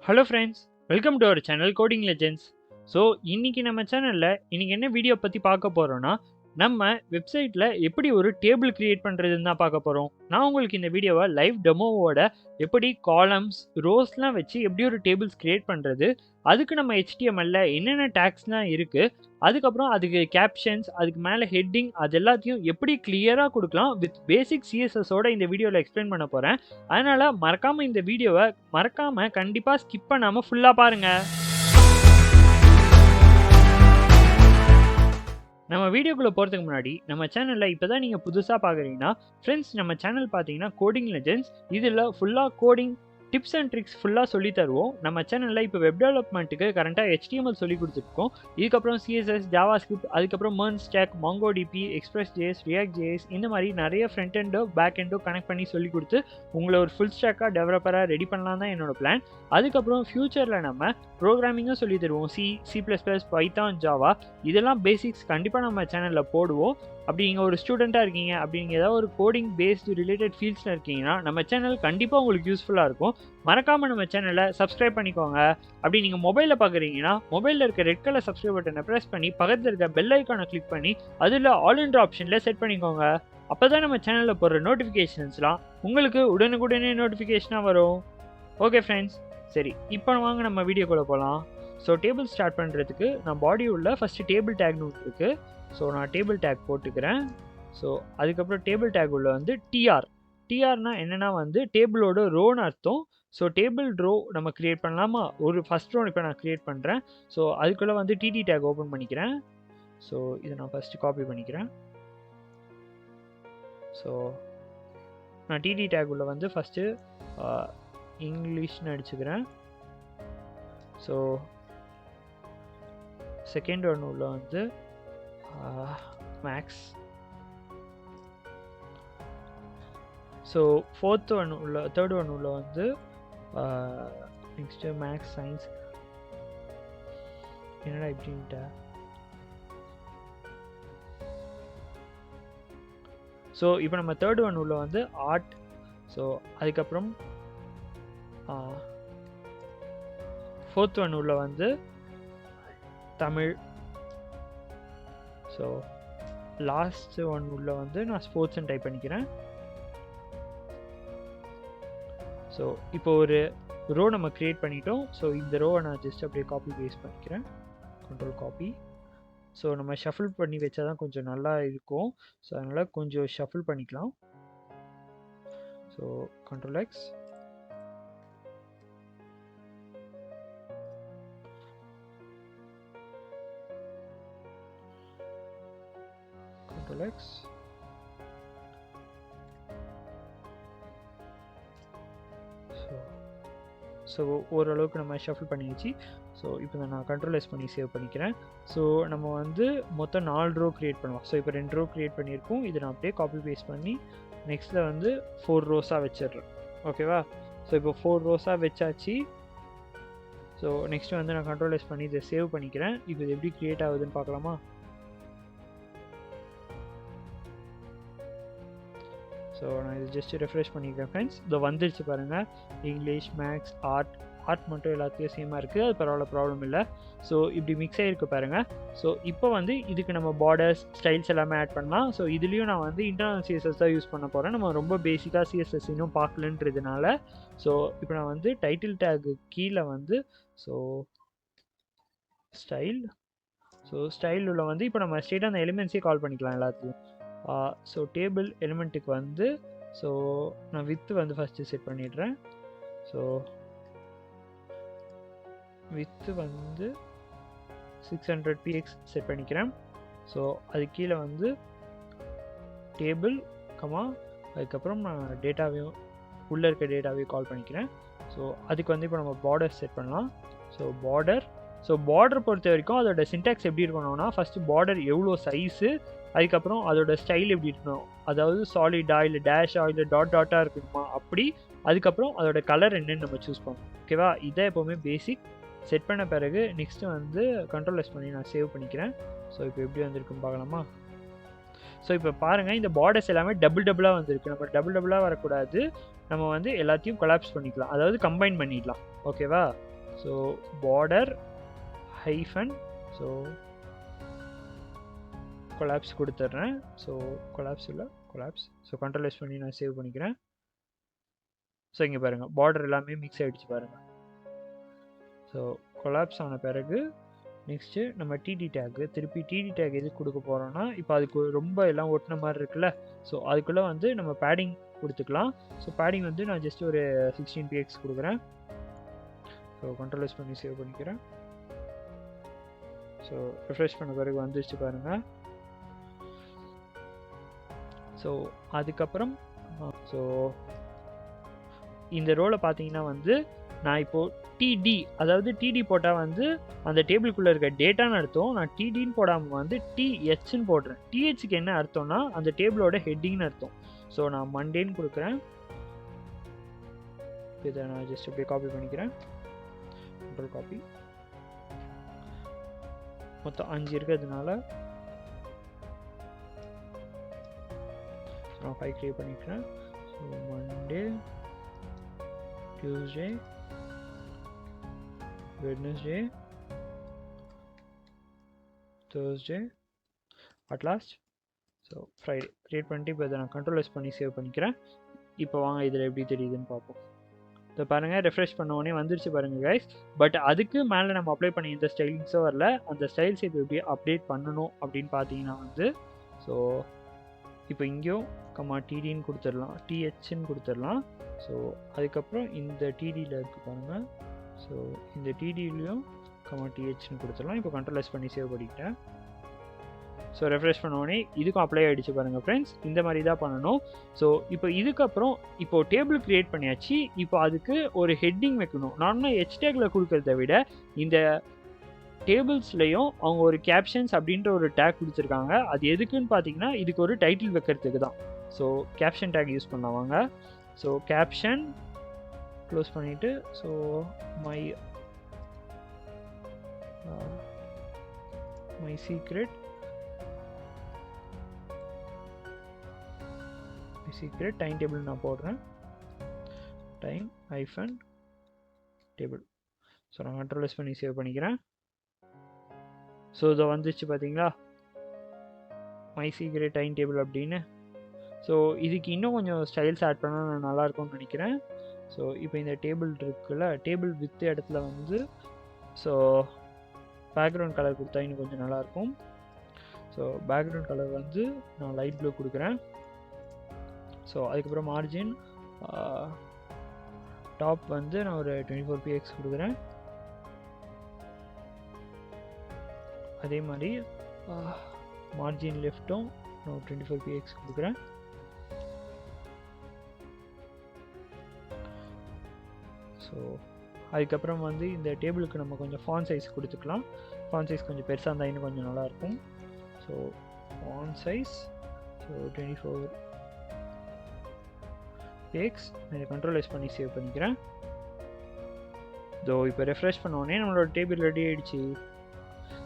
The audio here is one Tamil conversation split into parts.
Hello friends, welcome to our channel coding legends. So இன்னைக்கு நம்ம சேனலில் இன்னைக்கு என்ன வீடியோ பற்றி பார்க்க போகிறோன்னா, நம்ம வெப்சைட்டில் எப்படி ஒரு டேபிள் கிரியேட் பண்ணுறதுன்னு தான் பார்க்க போகிறோம். நான் உங்களுக்கு இந்த வீடியோவை லைவ் டெமோவோட எப்படி காலம்ஸ் ரோஸ்லாம் வச்சு எப்படி ஒரு டேபிள்ஸ் கிரியேட் பண்ணுறது, அதுக்கு நம்ம HTMLல என்னென்ன டேக்ஸ்லாம் இருக்குது, அதுக்கப்புறம் அதுக்கு கேப்ஷன்ஸ், அதுக்கு மேலே ஹெட்டிங், அது எல்லாத்தையும் எப்படி கிளியராக கொடுக்கலாம் வித் பேசிக் CSSஓட இந்த வீடியோவில் எக்ஸ்பிளைன் பண்ண போகிறேன். அதனால் மறக்காமல் இந்த வீடியோவை கண்டிப்பாக ஸ்கிப் பண்ணாமல் ஃபுல்லாக பாருங்கள். நம்ம வீடியோக்குள்ளே போகிறதுக்கு முன்னாடி நம்ம சேனலில் இப்போ தான் நீங்கள் புதுசாக பார்க்குறீங்கன்னா ஃப்ரெண்ட்ஸ், நம்ம சேனல் பார்த்தீங்கன்னா கோடிங் லெஜெண்ட்ஸ். இதில் ஃபுல்லாக கோடிங் டிப்ஸ் அண்ட் ட்ரிக்ஸ் ஃபுல்லாக சொல்லி தருவோம். நம்ம சேனலில் இப்போ வெப் டெவலப்மெண்ட்டுக்கு கரண்ட்டாக HTML சொல்லி கொடுத்துருக்கோம். இதுக்கப்புறம் CSS, JavaScript, அதுக்கப்புறம் MERN stack, MongoDB, Express.js, React.js இந்த மாதிரி நிறைய ஃப்ரண்ட் எண்டோ பேக் எண்டோ கனெக்ட் பண்ணி சொல்லி கொடுத்து உங்களை ஒரு ஃபுல் ஸ்டாக்காக டெவலப்பராக ரெடி பண்ணலாம் தான் என்னோட பிளான். அதுக்கப்புறம் ஃப்யூச்சரில் நம்ம ப்ரோக்ராமிங்கும் சொல்லி தருவோம். C++, Python, Java இதெல்லாம் பேசிக்ஸ் கண்டிப்பாக நம்ம சேனலில் போடுவோம். அப்படி நீங்கள் ஒரு ஸ்டூடெண்ட்டாக இருக்கீங்க, அப்படி நீங்கள் ஏதாவது ஒரு கோடிங் பேஸ்டு ரிலேட்டட் ஃபீல்ட்ஸில் இருக்கீங்கன்னா நம்ம சேனல் கண்டிப்பாக உங்களுக்கு யூஸ்ஃபுல்லாக இருக்கும். மறக்காமல் நம்ம சேனலை சப்ஸ்கிரைப் பண்ணிக்கோங்க. அப்படி நீங்கள் மொபைலில் பார்க்குறீங்கன்னா மொபைலில் இருக்க ரெட் கலர் சப்ஸ்கிரைப் பட்டனை ப்ரெஸ் பண்ணி பக்கத்தில் இருக்க பெல் ஐக்கானை கிளிக் பண்ணி அதில் ஆல் இன் ஆப்ஷனில் செட் பண்ணிக்கோங்க. அப்போ தான் நம்ம சேனலில் போடுற நோட்டிஃபிகேஷன்ஸ்லாம் உங்களுக்கு உடனுக்குடனே நோட்டிஃபிகேஷனாக வரும். ஓகே ஃப்ரெண்ட்ஸ், சரி இப்போ வாங்க நம்ம வீடியோக்குள்ளே போகலாம். ஸோ டேபிள் ஸ்டார்ட் பண்ணுறதுக்கு நான் பாடி உள்ள ஃபஸ்ட்டு டேபிள் டேக்னு ஒன்று இருக்குது. ஸோ நான் டேபிள் டேக் போட்டுக்கிறேன். ஸோ அதுக்கப்புறம் டேபிள் டேக் உள்ள வந்து டிஆர்னா என்னென்னா வந்து டேபிளோட ரோன்னு அர்த்தம். ஸோ டேபிள் ரோ நம்ம க்ரியேட் பண்ணலாமா? ஒரு ஃபஸ்ட் ரோ இப்போ நான் க்ரியேட் பண்ணுறேன். ஸோ அதுக்குள்ளே வந்து டிடி டேக் ஓப்பன் பண்ணிக்கிறேன். ஸோ இதை நான் ஃபஸ்ட்டு காப்பி பண்ணிக்கிறேன். ஸோ நான் டிடி டேக் உள்ள வந்து ஃபஸ்ட்டு இங்கிலீஷ்னு அடிச்சுக்கிறேன். ஸோ செகண்ட் ஒன் உள்ள வந்து மேக்ஸ். ஸோ தேர்ட் ஒன் உள்ள வந்து நெக்ஸ்ட்டு மேக்ஸ் சயின்ஸ். என்னடா இப்படின்ட்டா? ஸோ இப்போ நம்ம தேர்ட் ஒன் உள்ள வந்து ஆர்ட். ஸோ அதுக்கப்புறம் ஃபோர்த் ஒன் உள்ள வந்து தமிழ். ஸோ லாஸ்ட் ஒன் உள்ள வந்து நான் ஸ்போர்ட்ஸ்ன்னு டைப் பண்ணிக்கிறேன். ஸோ இப்போ ஒரு ரோ நம்ம க்ரியேட் பண்ணிட்டோம். ஸோ இந்த ரோவை நான் ஜஸ்ட் அப்படியே காப்பி பேஸ்ட் பண்ணிக்கிறேன். Control copy. ஸோ நம்ம ஷஃபிள் பண்ணி வச்சா தான் கொஞ்சம் நல்லா இருக்கும். ஸோ அதனால் கொஞ்சம் ஷஃபிள் பண்ணிக்கலாம். So control X. X. So ஓரளவுக்கு நம்ம ஷஃபிள் பண்ணிடுச்சு. ஸோ இப்போ நான் கண்ட்ரோல் எஸ் பண்ணி சேவ் பண்ணிக்கிறேன். ஸோ நம்ம வந்து மொத்தம் 4 ரோ க்ரியேட் பண்ணுவோம். ஸோ இப்போ 2 ரோ க்ரியேட் பண்ணியிருக்கோம். இதை நான் அப்படியே காப்பி பேஸ்ட் பண்ணி நெக்ஸ்ட்டில் வந்து 4 ரோஸாக வச்சிடுறேன். ஓகேவா? ஸோ இப்போ 4 ரோஸாக வச்சாச்சு. ஸோ நெக்ஸ்ட்டு வந்து நான் கண்ட்ரோல் எஸ் பண்ணி இதை சேவ் பண்ணிக்கிறேன். இப்போ இது எப்படி க்ரியேட் ஆகுதுன்னு பார்க்கலாமா? ஸோ நான் இது ஜஸ்ட்டு ரெஃப்ரெஷ் பண்ணிக்கிறேன் ஃப்ரெண்ட்ஸ். இதை வந்துருச்சு பாருங்கள். இங்கிலீஷ், மேக்ஸ், ஆர்ட் மட்டும் எல்லாத்தையும் சேமாக இருக்குது. அது பரவாயில்ல, ப்ராப்ளம் இல்லை. ஸோ இப்படி மிக்ஸ் ஆகிருக்கு பாருங்கள். ஸோ இப்போ வந்து இதுக்கு நம்ம பார்டர்ஸ், ஸ்டைல்ஸ் எல்லாமே ஆட் பண்ணலாம். ஸோ இதுலேயும் நான் வந்து இன்டர்னல் CSS தான் யூஸ் பண்ண போகிறேன். நம்ம ரொம்ப பேசிக்காக CSS இன்னும் பார்க்கலன்றதுனால. ஸோ இப்போ நான் வந்து டைட்டில் டேக்கு கீழே வந்து ஸோ ஸ்டைல் உள்ள வந்து இப்போ நம்ம ஸ்ட்ரெயிட்டாக அந்த எலிமெண்ட்ஸே கால் பண்ணிக்கலாம் எல்லாத்தையும். ஸோ டேபிள் எலிமெண்ட்டுக்கு வந்து ஸோ நான் வித்து வந்து ஃபஸ்ட்டு செட் பண்ணிடுறேன். ஸோ வித்து வந்து 600 px செட் பண்ணிக்கிறேன். ஸோ அது கீழே வந்து டேபிள் அதுக்கப்புறம் நான் டேட்டாவையும் உள்ளே இருக்க டேட்டாவையும் கால் பண்ணிக்கிறேன். ஸோ அதுக்கு வந்து இப்போ நம்ம பார்டர் செட் பண்ணலாம். ஸோ பார்டர் பொறுத்த வரைக்கும் அதோட சின்டாக்ஸ் எப்படி இருக்கணும்னா, ஃபஸ்ட்டு பார்டர் எவ்வளோ சைஸு, அதுக்கப்புறம் அதோட ஸ்டைல் எப்படி இருக்கணும், அதாவது சாலிடா இல்லை டேஷா இல்லை டாட்டாக இருக்கணுமா அப்படி. அதுக்கப்புறம் அதோட கலர் என்னன்னு நம்ம சூஸ் பண்ணணும். ஓகேவா? இதை எப்போவுமே பேசிக் செட் பண்ண பிறகு நெக்ஸ்ட்டு வந்து கண்ட்ரோல் எஸ் பண்ணி நான் சேவ் பண்ணிக்கிறேன். ஸோ இப்போ எப்படி வந்திருக்குன்னு பார்க்கலாமா? ஸோ இப்போ பாருங்கள், இந்த பார்டர்ஸ் எல்லாமே டபுளாக வந்திருக்கு. நம்ம டபுளாக வரக்கூடாது. நம்ம வந்து எல்லாத்தையும் கொலாப்ஸ் பண்ணிக்கலாம், அதாவது கம்பைன் பண்ணிடலாம். ஓகேவா? So border hyphen so collapse கொடுத்துட்றேன். ஸோ கொலாப்ஸ் இல்லை கொலாப்ஸ். ஸோ கண்ட்ரோல் பண்ணி நான் சேவ் பண்ணிக்கிறேன். ஸோ இங்கே பாருங்கள் பார்டர் எல்லாமே மிக்ஸ் ஆகிடுச்சு பாருங்கள். ஸோ கொலாப்ஸ் ஆன பிறகு நெக்ஸ்ட்டு நம்ம டிடி டேக்கு திருப்பி டிடி டேக் எதுக்கு கொடுக்க போகிறோன்னா, இப்போ அதுக்கு ரொம்ப எல்லாம் ஒட்டின மாதிரி இருக்குல்ல, ஸோ அதுக்குள்ளே வந்து நம்ம பேடிங் கொடுத்துக்கலாம். ஸோ பேடிங் வந்து நான் ஜஸ்ட் ஒரு 16 px கொடுக்குறேன். ஸோ கண்ட்ரோல் பண்ணி சேவ் பண்ணிக்கிறேன். ஸோ ரிஃப்ரெஷ் பண்ண பிறகு வந்துச்சு பாருங்கள். ஸோ அதுக்கப்புறம் ஸோ இந்த ரோலை பார்த்தீங்கன்னா வந்து நான் இப்போது டிடி, அதாவது டிடி போட்டால் வந்து அந்த டேபிளுக்குள்ளே இருக்க டேட்டான்னு அர்த்தம். நான் டிடின்னு போடாமல் வந்து டிஹெச்ன்னு போடுறேன். டிஹெச்சுக்கு என்ன அர்த்தம்னா அந்த டேபிளோட ஹெட்டிங்னு அர்த்தம். ஸோ நான் மண்டேன்னு கொடுக்குறேன். இதை நான் ஜஸ்ட் அப்படியே காப்பி பண்ணிக்கிறேன். Control copy. மொத்தம் 5 இருக்கிறதுனால நான் 5 கிரியேட் பண்ணிக்கிறேன். So Monday, Tuesday, Wednesday, Thursday, at last so Friday create பண்ணிட்டு இப்போ இதை நான் கண்ட்ரோல் பண்ணி சேவ் பண்ணிக்கிறேன். இப்போ வாங்க இதில் எப்படி தெரியுதுன்னு பார்ப்போம். இப்போ பாருங்கள் ரெஃப்ரெஷ் பண்ண உடனே வந்துருச்சு பாருங்கள் கைஸ். பட் அதுக்கு மேலே நம்ம அப்ளை பண்ணி எந்த ஸ்டைலிங்ஸும் வரல. அந்த ஸ்டைல்ஸ் இப்போ எப்படி அப்டேட் பண்ணணும் அப்படின்னு பார்த்தீங்கன்னா வந்து ஸோ இப்போ இங்கேயும் டிடின்னு கொடுத்துடலாம், டிஹெச்ன்னு கொடுத்துடலாம். ஸோ அதுக்கப்புறம் இந்த டிடியில் இருக்குது பாருங்கள். ஸோ இந்த டிடிலையும் டிஹெச்னு கொடுத்துடலாம். இப்போ கண்ட்ரோல் பண்ணி சேவ் பண்ணிக்கிட்டேன். ஸோ ரெஃப்ரெஷ் பண்ணோடனே இதுக்கும் அப்ளை ஆகிடுச்சு பாருங்கள் ஃப்ரெண்ட்ஸ். இந்த மாதிரி தான் பண்ணணும். ஸோ இப்போ இதுக்கப்புறம் இப்போது டேபிள் க்ரியேட் பண்ணியாச்சு. இப்போ அதுக்கு ஒரு ஹெட்டிங் வைக்கணும். நார்மலாக ஹெச்டேக்கில் கொடுக்கறத விட இந்த டேபிள்ஸ்லையும் அவங்க ஒரு கேப்ஷன்ஸ் அப்படின்ற ஒரு டேக் கொடுத்துருக்காங்க. அது எதுக்குன்னு பார்த்தீங்கன்னா இதுக்கு ஒரு டைட்டில் வைக்கிறதுக்கு தான். ஸோ கேப்ஷன் டேக் யூஸ் பண்ணுவாங்க. ஸோ கேப்ஷன் க்ளோஸ் பண்ணிவிட்டு so my secret time table நான் போடுறேன். Time hyphen table. ஸோ நான் கண்ட்ரோல் பண்ணி சேவ் பண்ணிக்கிறேன். ஸோ இதை வந்துச்சு பார்த்தீங்களா மை சீக்ரெட் டைம் டேபிள் அப்படின்னு. ஸோ இதுக்கு இன்னும் கொஞ்சம் ஸ்டைல்ஸ் ஆட் பண்ணால் நான் நல்லாயிருக்கும்னு நினைக்கிறேன். ஸோ இப்போ இந்த டேபிள் இருக்குல்ல, டேபிள் வித் இடத்துல வந்து ஸோ பேக்ரவுண்ட் கலர் கொடுத்தா இன்னும் கொஞ்சம் நல்லாயிருக்கும். ஸோ பேக்ரவுண்ட் கலர் வந்து நான் லைட் ப்ளூ கொடுக்குறேன். ஸோ அதுக்கப்புறம் மார்ஜின் டாப் வந்து நான் ஒரு 24 px கொடுக்குறேன். அதே மாதிரி மார்ஜின் லெஃப்ட்டும் நான் 24 px கொடுக்குறேன். ஸோ அதுக்கப்புறம் வந்து இந்த டேபிளுக்கு நம்ம கொஞ்சம் ஃபாண்ட் சைஸ் கொடுத்துக்கலாம். ஃபாண்ட் சைஸ் கொஞ்சம் பெருசாக இருந்தால் இன்னும் கொஞ்சம் நல்லாயிருக்கும். So font size so 24 px இதை கண்ட்ரோலைஸ் பண்ணி சேவ் பண்ணிக்கிறேன். இப்போ ரெஃப்ரெஷ் பண்ண உடனே நம்மளோட டேபிள் ரெடி ஆகிடுச்சு.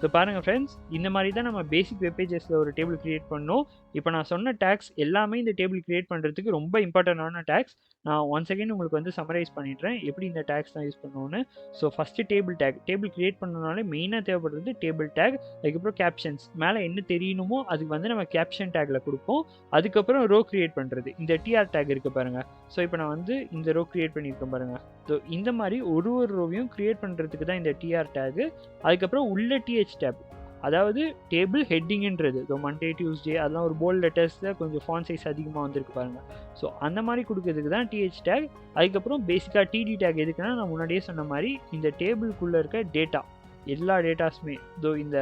ஸோ பாருங்கள் ஃப்ரெண்ட்ஸ், இந்த மாதிரி தான் நம்ம பேசிக் வெப் பேஜஸில் ஒரு டேபிள் க்ரியேட் பண்ணோம். இப்போ நான் சொன்ன டேக்ஸ் எல்லாமே இந்த டேபிள் க்ரியேட் பண்ணுறதுக்கு ரொம்ப இம்பார்ட்டண்டான டேக்ஸ். நான் ஒன்ஸ் அகைன் உங்களுக்கு வந்து சம்மரைஸ் பண்ணிடுறேன் எப்படி இந்த டேக்ஸ் தான் யூஸ் பண்ணுவோன்னு. So first table tag. Table create பண்ணனாலே மெயினாக தேவைப்படுறது டேபிள் டேக். அதுக்கப்புறம் கேப்ஷன்ஸ், மேலே என்ன தெரியணுமோ அதுக்கு வந்து நம்ம கேப்ஷன் டேக்கில் கொடுப்போம். அதுக்கப்புறம் ரோ க்ரியேட் பண்ணுறது, இந்த டிஆர் டேக் இருக்குது பாருங்கள். ஸோ இப்போ நான் வந்து இந்த ரோ க்ரியேட் பண்ணியிருக்கேன் பாருங்கள். ஸோ இந்த மாதிரி ஒரு ரோவையும் க்ரியேட் பண்ணுறதுக்கு தான் இந்த டிஆர் டேகு. அதுக்கப்புறம் உள்ள டிஹெச் டேப், அதாவது டேபிள் ஹெட்டிங்ன்றது. ஸோ மண்டே டியூஸ்டே அதெல்லாம் ஒரு போல்ட் லெட்டர்ஸில் கொஞ்சம் ஃபாண்ட் சைஸ் அதிகமாக வந்திருக்கு பாருங்கள். ஸோ அந்த மாதிரி கொடுக்கறதுக்கு தான் டிஹெச் டேக். அதுக்கப்புறம் பேசிக்காக டிடி டேக் எதுக்குன்னா நான் முன்னாடியே சொன்ன மாதிரி இந்த டேபிளுக்குள்ளே இருக்க டேட்டா எல்லா டேட்டாஸுமே இந்த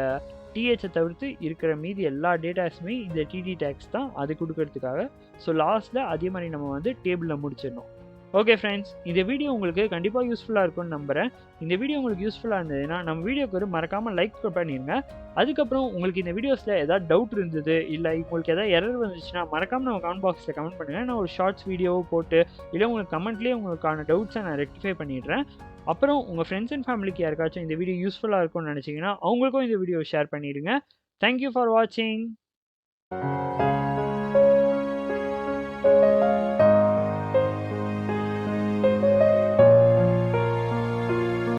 டிஹெச்சை தவிர்த்து இருக்கிற மீதி எல்லா டேட்டாஸுமே இந்த டிடி டேக்ஸ் தான், அது கொடுக்கறதுக்காக. ஸோ லாஸ்ட்டில் அதே மாதிரி நம்ம வந்து டேபிளில் முடிச்சிடணும். ஓகே ஃப்ரெண்ட்ஸ், இந்த வீடியோ உங்களுக்கு கண்டிப்பாக யூஸ்ஃபுல்லாக இருக்கும்னு நம்புகிறேன். இந்த வீடியோ உங்களுக்கு யூஸ்ஃபுல்லாக இருந்ததுன்னா நம்ம வீடியோக்கு ஒரு மறக்காமல் லைக் பண்ணிடுங்க. அதுக்கப்புறம் உங்களுக்கு இந்த வீடியோஸில் ஏதாவது டவுட் இருந்தது இல்லை உங்களுக்கு ஏதாவது எரர் வந்துச்சுன்னா மறக்காமல் நம்ம கமெண்ட் பாக்ஸில் கமெண்ட் பண்ணுங்கள். நான் ஒரு ஷார்ட்ஸ் வீடியோவை போட்டு இல்லை உங்களுக்கு கமெண்ட்லேயே உங்களுக்கான டவுட்ஸை நான் ரெக்டிஃபை பண்ணிடுறேன். அப்புறம் உங்கள் ஃப்ரெண்ட்ஸ் அண்ட் ஃபேமிலிக்கு யாருக்காச்சும் இந்த வீடியோ யூஸ்ஃபுல்லாக இருக்கும்னு நினச்சிங்கன்னா அவங்களுக்கும் இந்த வீடியோ ஷேர் பண்ணிடுங்க. தேங்க்யூ ஃபார் வாட்சிங்.